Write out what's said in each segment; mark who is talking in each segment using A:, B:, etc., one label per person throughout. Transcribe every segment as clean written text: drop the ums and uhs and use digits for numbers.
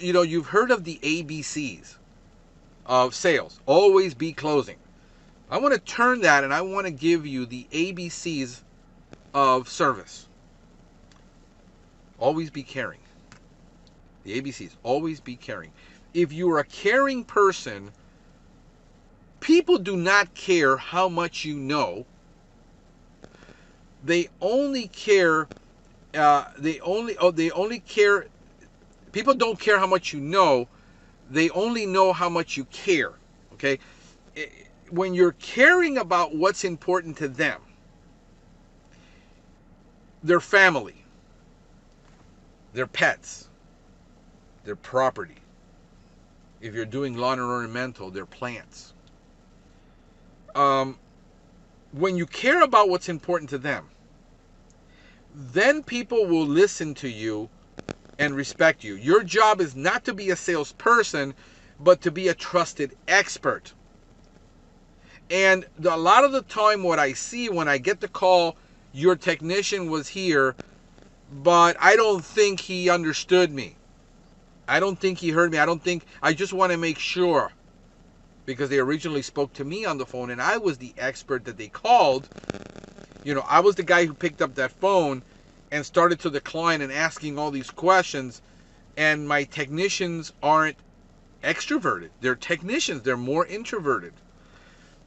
A: you've heard of the ABCs of sales. Always be closing. I want to turn that and I want to give you the ABCs of service. Always be caring. The ABCs. Always be caring. If you are a caring person, people do not care how much you know. They only care. They only care. People don't care how much you know. They only know how much you care. Okay, when you're caring about what's important to them, their family, their pets, their property. If you're doing lawn and ornamental, their plants. When you care about what's important to them, then people will listen to you and respect you. Your job is not to be a salesperson, but to be a trusted expert. And a lot of the time what I see when I get the call, your technician was here, but I don't think he understood me. I don't think he heard me. I just want to make sure. Because they originally spoke to me on the phone and I was the expert that they called. I was the guy who picked up that phone and started to the client and asking all these questions. And my technicians aren't extroverted. They're technicians. They're more introverted.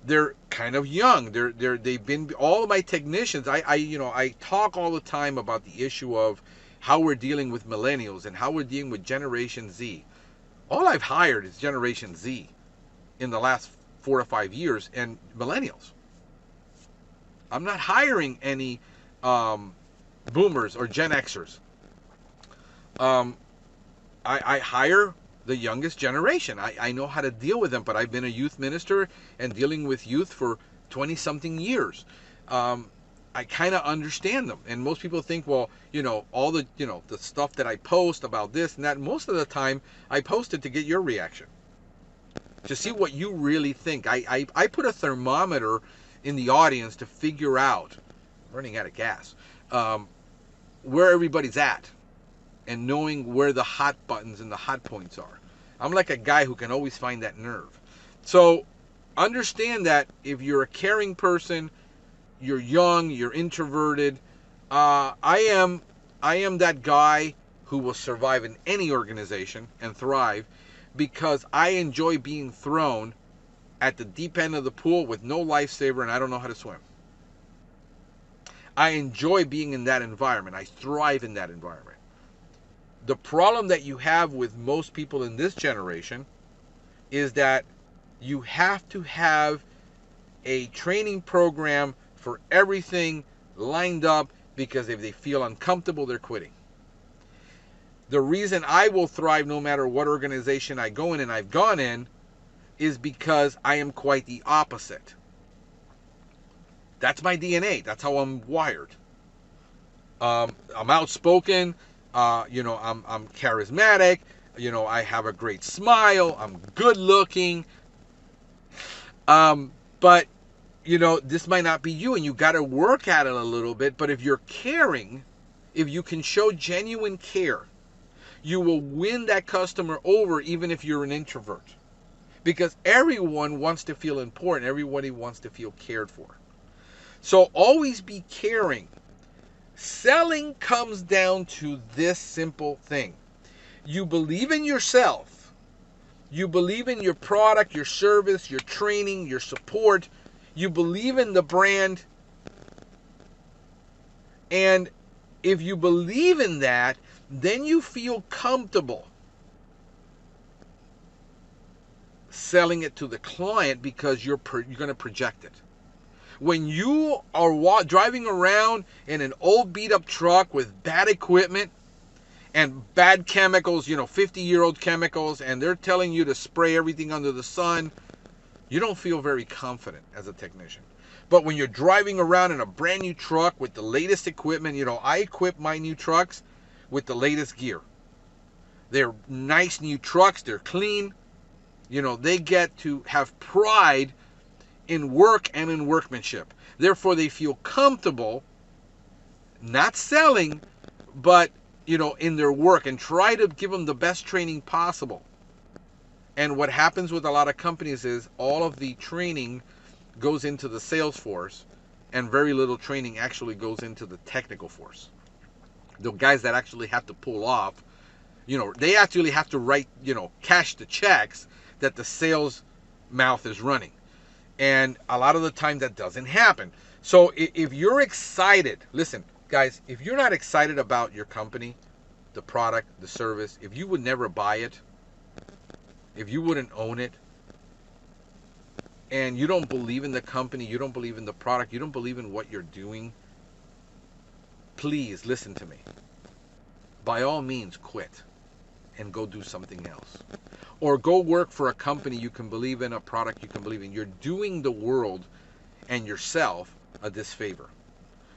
A: They're kind of young. They've been all of my technicians. I talk all the time about the issue of how we're dealing with millennials and how we're dealing with Generation Z. All I've hired is Generation Z in the last 4 to 5 years, and millennials. I'm not hiring any boomers or Gen Xers. I hire the youngest generation. I know how to deal with them, but I've been a youth minister and dealing with youth for 20-something years. I kind of understand them. And most people think, well, all the, the stuff that I post about this and that, most of the time I post it to get your reaction. To see what you really think. I put a thermometer in the audience to figure out, running out of gas, where everybody's at and knowing where the hot buttons and the hot points are. I'm like a guy who can always find that nerve. So understand that if you're a caring person, you're young, you're introverted, I am that guy who will survive in any organization and thrive, because I enjoy being thrown at the deep end of the pool with no lifesaver and I don't know how to swim. I enjoy being in that environment. I thrive in that environment. The problem that you have with most people in this generation is that you have to have a training program for everything lined up, because if they feel uncomfortable, they're quitting. The reason I will thrive no matter what organization I go in, and I've gone in, is because I am quite the opposite. That's my DNA. That's how I'm wired. I'm outspoken. I'm charismatic. I have a great smile. I'm good looking. But this might not be you, and you got to work at it a little bit. But if you're caring, if you can show genuine care, you will win that customer over, even if you're an introvert. Because everyone wants to feel important. Everybody wants to feel cared for. So always be caring. Selling comes down to this simple thing. You believe in yourself. You believe in your product, your service, your training, your support. You believe in the brand. And if you believe in that, then you feel comfortable selling it to the client, because you're going to project it. When you are driving around in an old beat up truck with bad equipment and bad chemicals, 50-year-old chemicals, and they're telling you to spray everything under the sun, you don't feel very confident as a technician. But when you're driving around in a brand new truck with the latest equipment, I equip my new trucks with the latest gear. They're nice new trucks. They're clean. They get to have pride in work and in workmanship. Therefore, they feel comfortable not selling, but in their work, and try to give them the best training possible. And what happens with a lot of companies is all of the training goes into the sales force, and very little training actually goes into the technical force. The guys that actually have to pull off, they actually have to write, cash the checks that the sales mouth is running. And a lot of the time that doesn't happen. So if you're excited, listen, guys, if you're not excited about your company, the product, the service, if you would never buy it, if you wouldn't own it, and you don't believe in the company, you don't believe in the product, you don't believe in what you're doing, please listen to me. By all means, quit and go do something else. Or go work for a company you can believe in, a product you can believe in. You're doing the world and yourself a disfavor.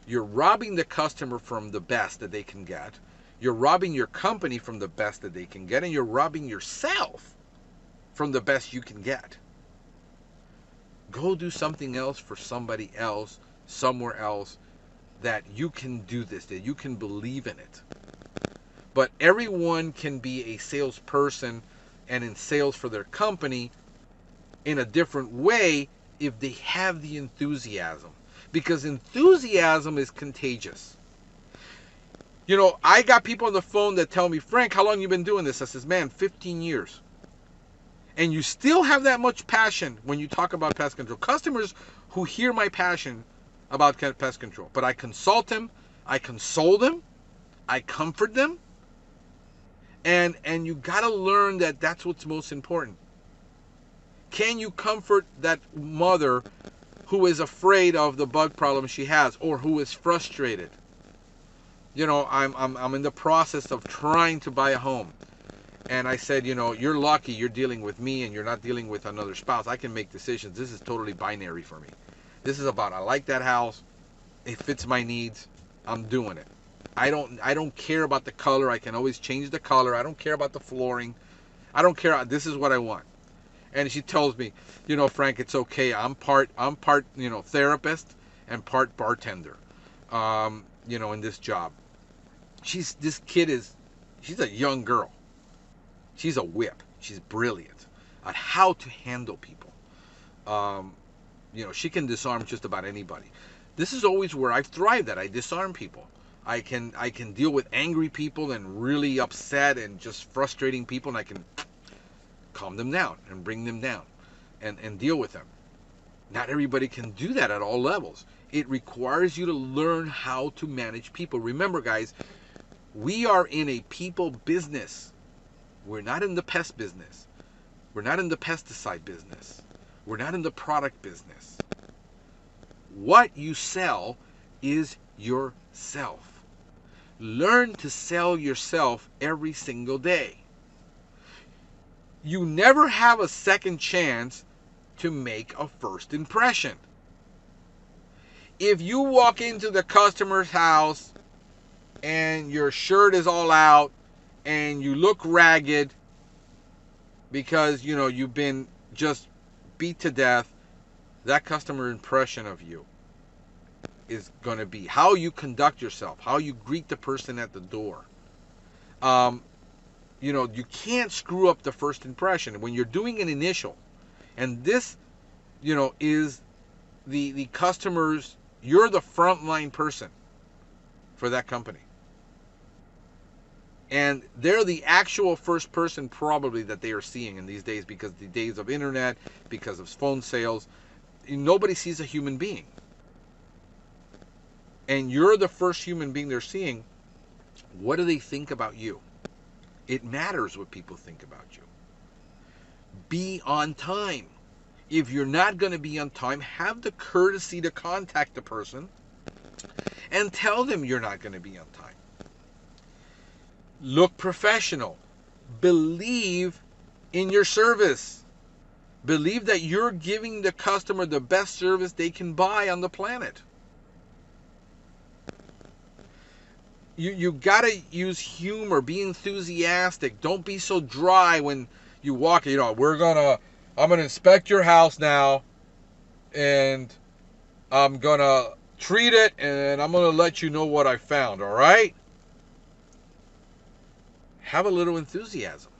A: You're robbing the customer from the best that they can get. You're robbing your company from the best that they can get. And you're robbing yourself from the best you can get. Go do something else for somebody else, somewhere else, that you can do this, that you can believe in it. But everyone can be a salesperson and in sales for their company in a different way if they have the enthusiasm. Because enthusiasm is contagious. I got people on the phone that tell me, Frank, how long you been doing this? I says, man, 15 years. And you still have that much passion when you talk about pest control. Customers who hear my passion about pest control. But I consult them, I console them, I comfort them. And you got to learn that that's what's most important. Can you comfort that mother who is afraid of the bug problem she has, or who is frustrated? I'm in the process of trying to buy a home. And I said, you're lucky you're dealing with me and you're not dealing with another spouse. I can make decisions. This is totally binary for me. This is about, I like that house. It fits my needs. I'm doing it. I don't care about the color. I can always change the color. I don't care about the flooring. I don't care. This is what I want. And she tells me, Frank, it's okay. I'm part, therapist and part bartender, in this job. She's a young girl. She's a whip. She's brilliant at how to handle people. She can disarm just about anybody. This is always where I've thrived at. I disarm people. I can deal with angry people and really upset and just frustrating people, and I can calm them down and bring them down and deal with them. Not everybody can do that at all levels. It requires you to learn how to manage people. Remember, guys, we are in a people business. We're not in the pest business. We're not in the pesticide business. We're not in the product business. What you sell is yourself. Learn to sell yourself every single day. You never have a second chance to make a first impression. If you walk into the customer's house and your shirt is all out and you look ragged because, you've been just beat to death, that customer impression of you is going to be how you conduct yourself, how you greet the person at the door. You can't screw up the first impression. When you're doing an initial, and this, is the customers, you're the frontline person for that company. And they're the actual first person probably that they are seeing in these days, because the days of internet, because of phone sales, nobody sees a human being. And you're the first human being they're seeing. What do they think about you? It matters what people think about you. Be on time. If you're not going to be on time, have the courtesy to contact the person and tell them you're not going to be on time. Look professional. Believe in your service. Believe that you're giving the customer the best service they can buy on the planet. You gotta use humor. Be enthusiastic. Don't be so dry when you walk. I'm gonna inspect your house now, and I'm gonna treat it, and I'm gonna let you know what I found. All right? have a little enthusiasm.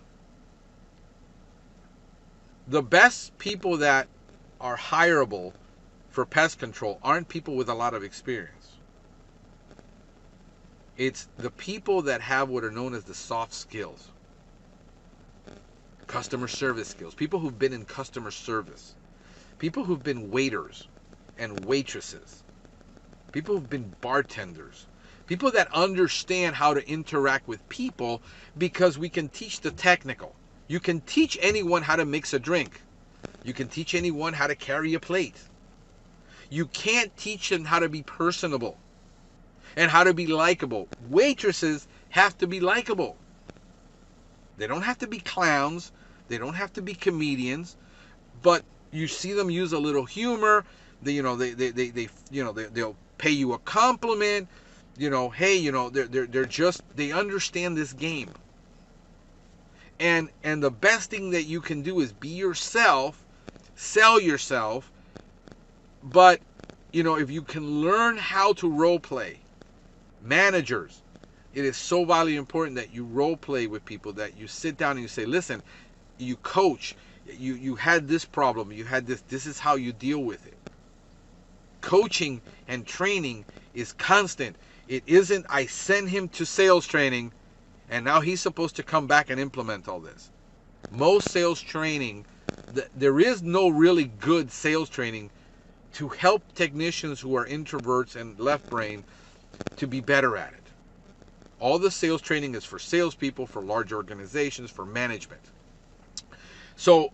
A: The best people that are hireable for pest control aren't people with a lot of experience. It's the people that have what are known as the soft skills. Customer service skills. People who've been in customer service. People who've been waiters and waitresses. People who've been bartenders. People that understand how to interact with people, because we can teach the technical. You can teach anyone how to mix a drink. You can teach anyone how to carry a plate. You can't teach them how to be personable and how to be likable. Waitresses have to be likable. They don't have to be clowns. They don't have to be comedians. But you see them use a little humor. They'll pay you a compliment. They understand this game. And the best thing that you can do is be yourself, sell yourself. But, if you can learn how to role play, managers, it is so vitally important that you role play with people, that you sit down and you say, listen, you coach, you had this problem, you had this is how you deal with it. Coaching and training is constant. It isn't, I send him to sales training and now he's supposed to come back and implement all this. Most sales training, there is no really good sales training to help technicians who are introverts and left brain to be better at it. All the sales training is for salespeople, for large organizations, for management. So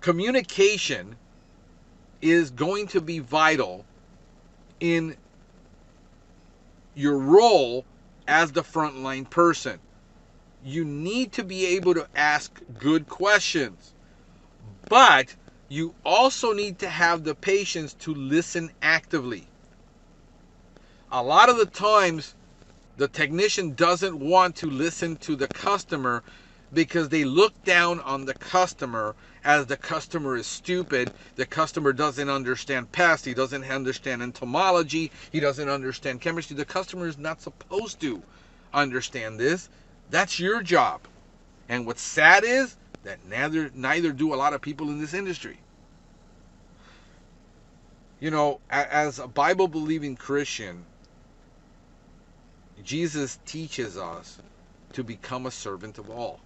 A: communication is going to be vital in your role as the frontline person. You need to be able to ask good questions, but you also need to have the patience to listen actively. A lot of the times, the technician doesn't want to listen to the customer because they look down on the customer as the customer is stupid. The customer doesn't understand pest. He doesn't understand entomology. He doesn't understand chemistry. The customer is not supposed to understand this. That's your job. And what's sad is that neither do a lot of people in this industry. As a Bible-believing Christian, Jesus teaches us to become a servant of all.